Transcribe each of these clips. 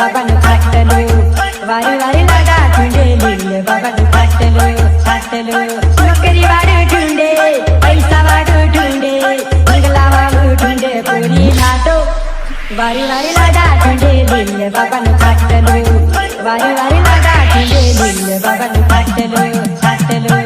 बाबानु खाटलो वारी वारी लागा ठुंडे लीले बाबानु खाटलो खाटलो नौकरी वाडू ठुंडे पैसा वाडू ठुंडे बंगला वाडू ठुंडे पूरी नाटो वारी वारी लागा ठुंडे लीले बाबानु खाटलो वारी वारी लागा ठुंडे लीले बाबानु खाटलो खाटलो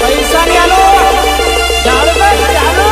पैसा नहीं आलो, चालू कर, चालू।